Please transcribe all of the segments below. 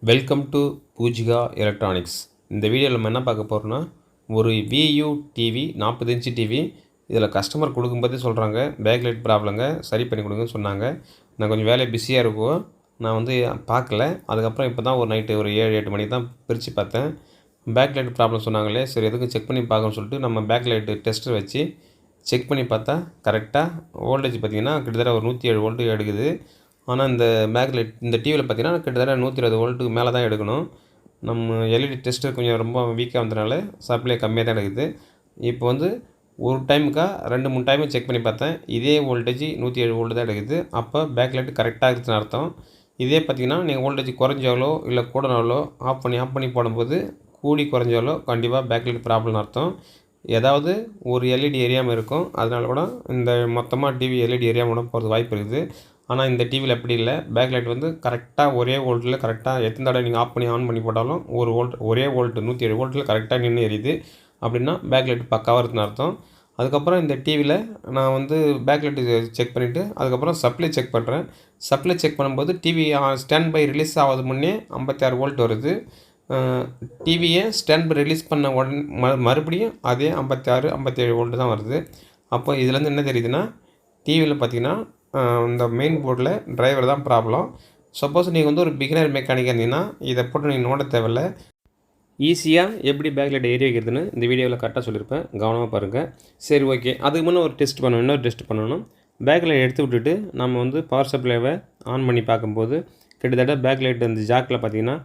Welcome to Poojika electronics. இந்த வீடியோவில் நம்ம என்ன பார்க்க போகிறோம்னா, ஒரு வியூ டிவி 40 இன்ச்சு டிவி. இதில் கஸ்டமர் கொடுக்கும்போதே சொல்கிறாங்க பேக்லைட் ப்ராப்ளங்க, சரி பண்ணி கொடுங்கன்னு சொன்னாங்க. நான் கொஞ்சம் வேலை பிஸியாக இருக்கும், நான் வந்து பார்க்கல. அதுக்கப்புறம் இப்போ தான் ஒரு நைட்டு ஒரு 7-8 மணிக்கு தான் பிரித்து பார்த்தேன். பேக்லைட் ப்ராப்ளம் சொன்னாங்களே, சரி எதுக்கும் செக் பண்ணி பார்க்கணும்னு சொல்லிட்டு நம்ம பேக்லைட்டு டெஸ்டர் வச்சு செக் பண்ணி பார்த்தா கரெக்டாக வோல்டேஜ் பார்த்திங்கன்னா கிட்டத்தட்ட ஒரு 107 வோல்ட்டு எடுக்குது. ஆனால் இந்த பேக்லைட் இந்த டிவியில் பார்த்தீங்கன்னா கிட்டத்தட்ட 120 வோல்ட்டுக்கு மேலே தான் எடுக்கணும். நம்ம எல்இடி டெஸ்டர் கொஞ்சம் ரொம்ப வீக்காக வந்ததுனால சப்ளை கம்மியாக தான் எடுக்குது. இப்போ வந்து ஒரு டைமுக்கா 2-3 டைமு செக் பண்ணி பார்த்தேன். இதே வோல்டேஜ் 107 வோல்ட்டு தான் எடுக்குது. அப்போ பேக்லைட் கரெக்டாக இருக்குதுன்னு அர்த்தம். இதே பார்த்திங்கன்னா நீங்கள் வோல்டேஜ் குறைஞ்சாலோ இல்லை கூடனாலோ ஆஃப் பண்ணி போடும்போது கூடி குறைஞ்சாலோ கண்டிப்பாக பேக்லைட் ப்ராப்ளம்னு அர்த்தம். ஏதாவது ஒரு எல்இடி எரியாமல் இருக்கும், அதனால கூட இந்த மொத்தமாக டிவி எல்இடி எரியாமல் கூட போகிறது வாய்ப்பு இருக்குது. ஆனால் இந்த டிவியில் அப்படி இல்லை. பேக்லைட் வந்து கரெக்டாக ஒரே வோல்ட்டில் கரெக்டாக எத்தனை தடவை நீங்கள் ஆன் பண்ணி போட்டாலும் ஒரு வோல்ட் ஒரே வோல்ட்டு 107 வோல்ட்டில் கரெக்டாக நின்று எரியுது. அப்படின்னா பேக்லைட் பக்காவாக இருக்குன்னு அர்த்தம். அதுக்கப்புறம் இந்த டிவியில் நான் வந்து பேக்லைட்டு செக் பண்ணிவிட்டு அதுக்கப்புறம் சப்ளை செக் பண்ணுறேன். சப்ளை செக் பண்ணும்போது டிவி ஸ்டாண்ட் பை ரிலீஸ் ஆகாத முன்னே 56 வோல்ட் வருது. டிவியை ஸ்டாண்ட் பை ரிலீஸ் பண்ண மறுபடியும் அதே 56-57 வோல்ட்டு தான் வருது. அப்போ இதுலேருந்து என்ன தெரியுதுன்னா, டிவியில் பார்த்தீங்கன்னா இந்த மெயின் போர்டில் டிரைவர் தான் ப்ராப்ளம். சப்போஸ் நீங்கள் வந்து ஒரு பிகினர் மெக்கானிக்காக இருந்தீங்கன்னா இதை போட்டு நீங்கள் நோண்ட தேவையில்லை. ஈஸியாக எப்படி பேக்லைட் ஏறி வைக்கிறதுன்னு இந்த வீடியோவில் கரெக்டாக சொல்லியிருப்பேன், கவனமாக பாருங்கள். சரி, ஓகே. அதுக்கு முன்னே ஒரு டெஸ்ட் பண்ணணும், இன்னொரு டெஸ்ட் பண்ணணும். பேக்லைட் எடுத்து விட்டுட்டு நம்ம வந்து பவர் சப்ளைவை ஆன் பண்ணி பார்க்கும்போது கிட்டத்தட்ட பேக்லைட் அந்த ஜாக்கில் பார்த்திங்கன்னா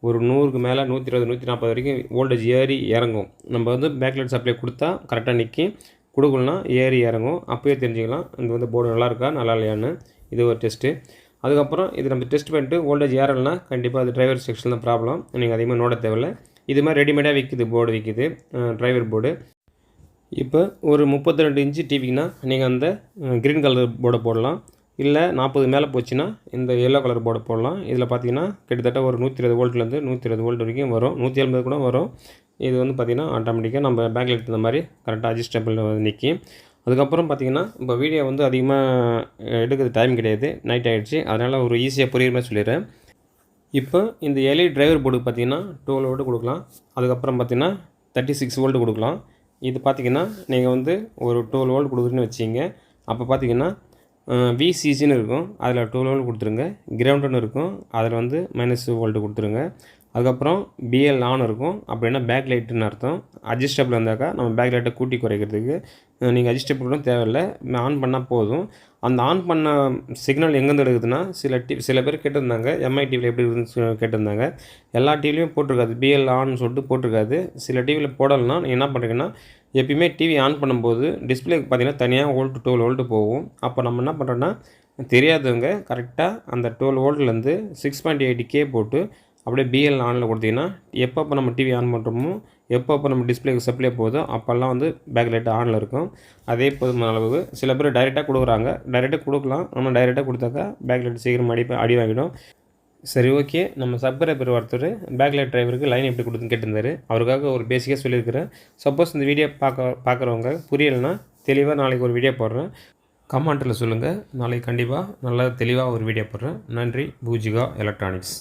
ஒரு 100க்கு மேலே 120-140 வரைக்கும் வோல்டேஜ் ஏறி இறங்கும். நம்ம வந்து பேக்லைட் சப்ளை கொடுத்தா கரெக்டாக நிற்கி, கொடுக்கலனா ஏறி இறங்கும். அப்போயே தெரிஞ்சுக்கலாம் இது வந்து போர்டு நல்லா இருக்கா நல்லா இல்லையான்னு. இது ஒரு டெஸ்ட்டு. அதுக்கப்புறம் இது நம்ம டெஸ்ட் பண்ணிட்டு வோல்டேஜ் ஏறலைன்னா கண்டிப்பாக அது டிரைவர் செக்ஷன் தான் ப்ராப்ளம். நீங்கள் அதிகமாக நோட தேவையில்லை. இது மாதிரி ரெடிமேடாக விற்கிது, போர்டு விற்கிது, டிரைவர் போர்டு. இப்போ ஒரு 32 இன்ச்சு டிவினா நீங்கள் அந்த க்ரீன் கலர் போர்டை போடலாம். இல்லை 40 மேலே போச்சுன்னா இந்த எல்லோ கலர் போர்டை போடலாம். இதில் பார்த்தீங்கன்னா கிட்டத்தட்ட ஒரு 120 வோல்ட்லேருந்து 120 வோல்ட் வரைக்கும் வரும், 180 கூட வரும். இது வந்து பார்த்திங்கன்னா ஆட்டோமேட்டிக்காக நம்ம பேக்லைட் இந்த மாதிரி கரெக்டாக அட்ஜஸ்டபிள் நிற்கி. அதுக்கப்புறம் பார்த்திங்கன்னா இப்போ வீடியோ வந்து அதிகமாக எடுக்கிறது டைம் கிடையாது, நைட் ஆகிடுச்சு. அதனால் ஒரு ஈஸியாக புரியுற மாதிரி சொல்லிடுறேன். இப்போ இந்த எல்இடி டிரைவர் போர்டுக்கு பார்த்திங்கன்னா 12 வோல்ட்டு கொடுக்கலாம். அதுக்கப்புறம் பார்த்திங்கன்னா 36 வோல்ட்டு கொடுக்கலாம். இது பார்த்திங்கன்னா நீங்கள் வந்து ஒரு 12 வோல்ட் கொடுக்குறீன்னு வச்சிங்க. அப்போ பார்த்திங்கன்னா விசிசின்னு இருக்கும், அதில் 12 வோல்ட் கொடுத்துருங்க. கிரவுண்டுன்னு இருக்கும், அதில் வந்து -2 வோல்ட்டு கொடுத்துருங்க. அதுக்கப்புறம் பிஎல் ஆன் இருக்கும், அப்படின்னா பேக் லைட்டுன்னு அர்த்தம். அட்ஜஸ்டபிள் இருந்தாக்கா நம்ம பேக் லைட்டை கூட்டி குறைக்கிறதுக்கு நீங்கள் அட்ஜஸ்டபிளும் தேவையில்லை, ஆன் பண்ணால் போதும். அந்த ஆன் பண்ண சிக்னல் எங்கேருந்து எடுக்குதுன்னா சில பேர் கேட்டிருந்தாங்க எம்ஐ டிவியில் எப்படி இருக்குதுன்னு கேட்டிருந்தாங்க. எல்லா டிவிலையும் போட்டிருக்காது, பிஎல் ஆன்னு சொல்லிட்டு போட்டிருக்காது. சில டிவியில் போடலைன்னா நீங்கள் என்ன பண்ணுறீங்கன்னா, எப்பயுமே டிவி ஆன் பண்ணும்போது டிஸ்பிளேக்கு பார்த்தீங்கன்னா தனியாக 12 வோல்ட்டு போகும். அப்போ நம்ம என்ன பண்ணுறோன்னா, தெரியாதவங்க கரெக்டாக அந்த 12 வோல்ட்லேருந்து 6.8K போட்டு அப்படியே பிஎல் ஆனில் கொடுத்தீங்கன்னா எப்பப்போ நம்ம டிவி ஆன் பண்ணுறோமோ, எப்பப்போ நம்ம டிஸ்பிளேக்கு சப்ளை போகுதோ அப்போல்லாம் வந்து பேக்லைட் ஆனில் இருக்கும். அதே போதுமான அளவு. சில பேர் டைரெக்டாக கொடுக்குறாங்க, டைரெக்டாக கொடுக்கலாம். ஆனால் டைரெக்டாக கொடுத்தாக்கா பேக்லைட் சீக்கிரம் அடி வாங்கிடும். சரி, ஓகே. நம்ம சப்ஸ்கிரைபர் ஒருத்தர் பேக்லைட் டிரைவருக்கு லைன் எப்படி கொடுத்துன்னு கேட்டிருந்தாரு. அவருக்காக ஒரு பேசிக்காக சொல்லியிருக்கிறேன். சப்போஸ் இந்த வீடியோ பார்க்குறவங்க புரியலைன்னா தெளிவாக நாளைக்கு ஒரு வீடியோ போடுறேன், கமெண்ட்டில் சொல்லுங்கள். நாளைக்கு கண்டிப்பாக நல்லா தெளிவாக ஒரு வீடியோ போடுறேன். நன்றி. பூஜிகா எலக்ட்ரானிக்ஸ்.